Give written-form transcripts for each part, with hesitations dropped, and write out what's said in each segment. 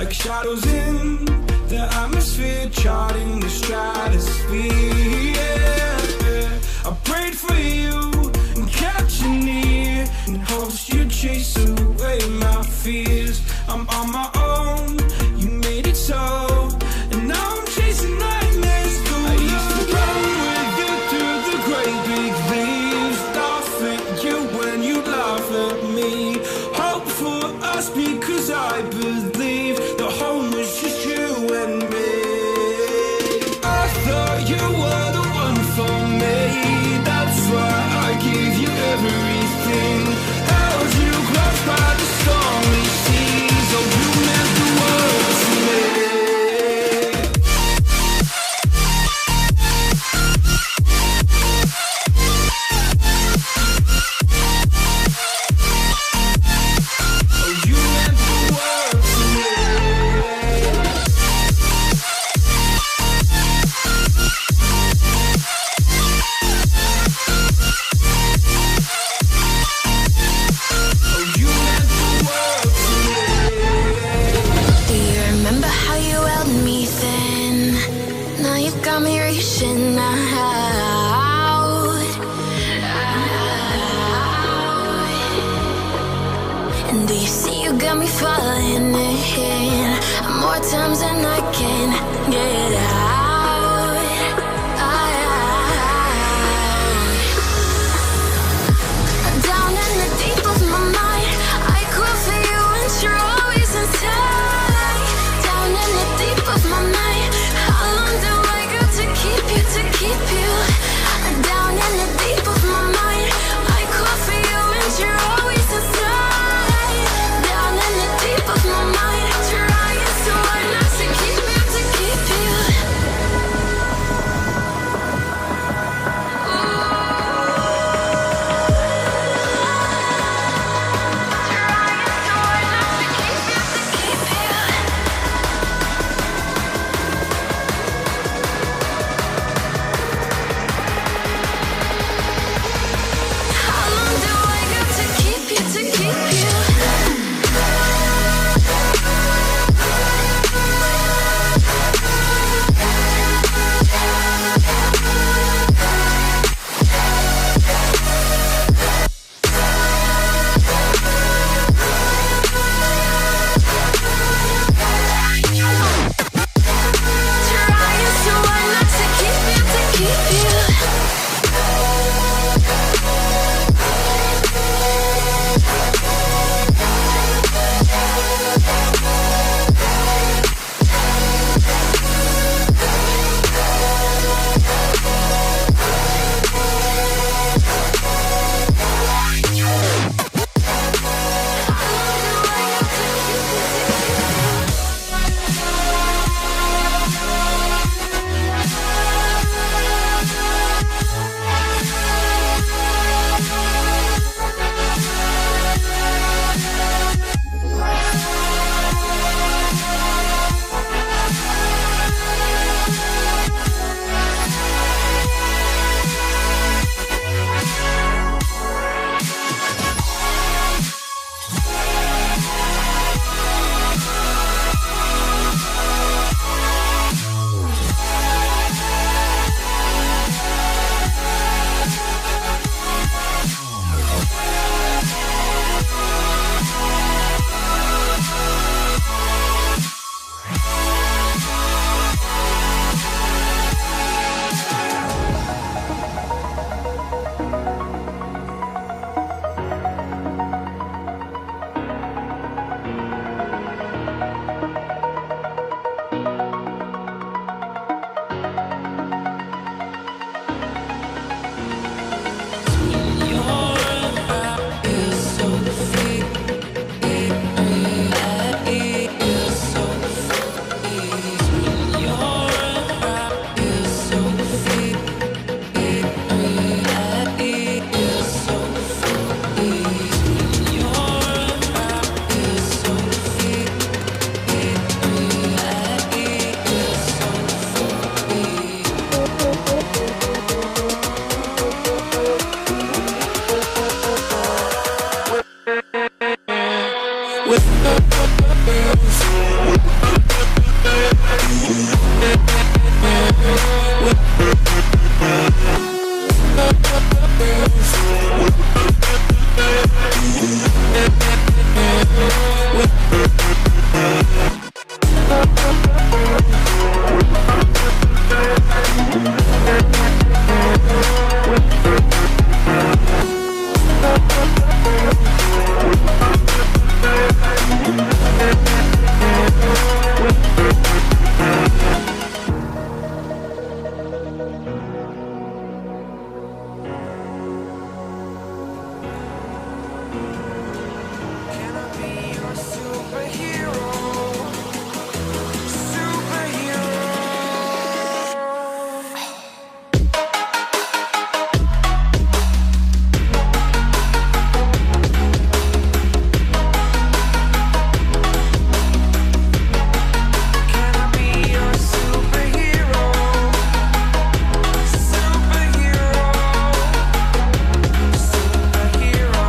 like shadows in the atmosphere, charting the stratosphere. Yeah. I prayed for you and kept you near in hopes you'd chase away my fears. I'm on my own, you made it so, and now I'm chasing nightmares too. I used to run with you through the great big leaves, laugh at you when you laugh at me. Hope for us because I believe the home was just you and me. I thought you were the one for me, that's why I gave you everything. Held you close by the stormy seas. Oh, you meant the world to me. Oh, you meant the world to me. Oh, you meant the world to me. Do you remember how you held me then? Now you've got me reaching out. And do you see you got me falling in more times than I can get out? Down in the deep of my mind, I crawl for you and you're always inside. Down in the deep of my mind, how long do I got to keep you, to keep you? Down in the deep of my mind, I crawl for you and you're always inside. Down in the deep of my mind, trying so hard not to keep you, to keep you. Can I be your superhero? Superhero. Can I be your superhero? Superhero. Superhero.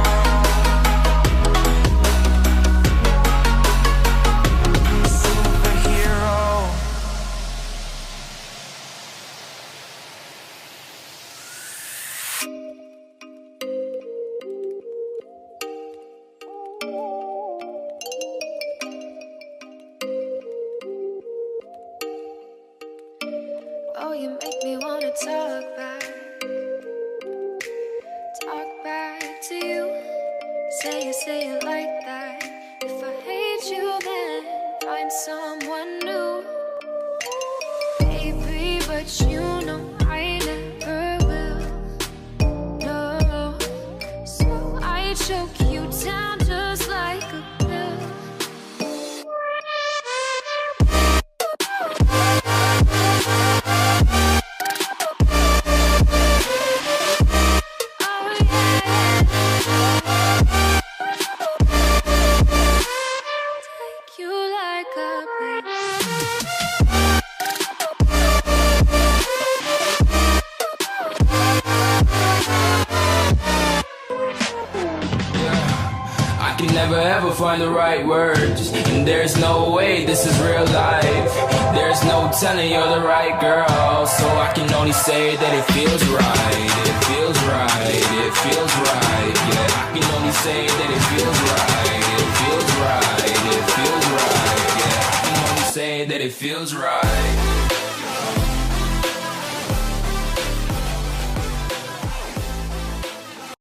Superhero. Oh, you make me wanna talk back to you. Say it like that. If I hate you, then find someone new. Baby, but you know I never will. No, so I choke you down just like a pill. Oh yeah, take you like a pill. I can never ever find the right words, and there's no way this is real life. There's no telling you're the right girl, so I can only say that it feels right. It feels right. It feels right. Yeah, I can only say that it feels right. It feels right. It feels right. Yeah, I can only say that it feels right.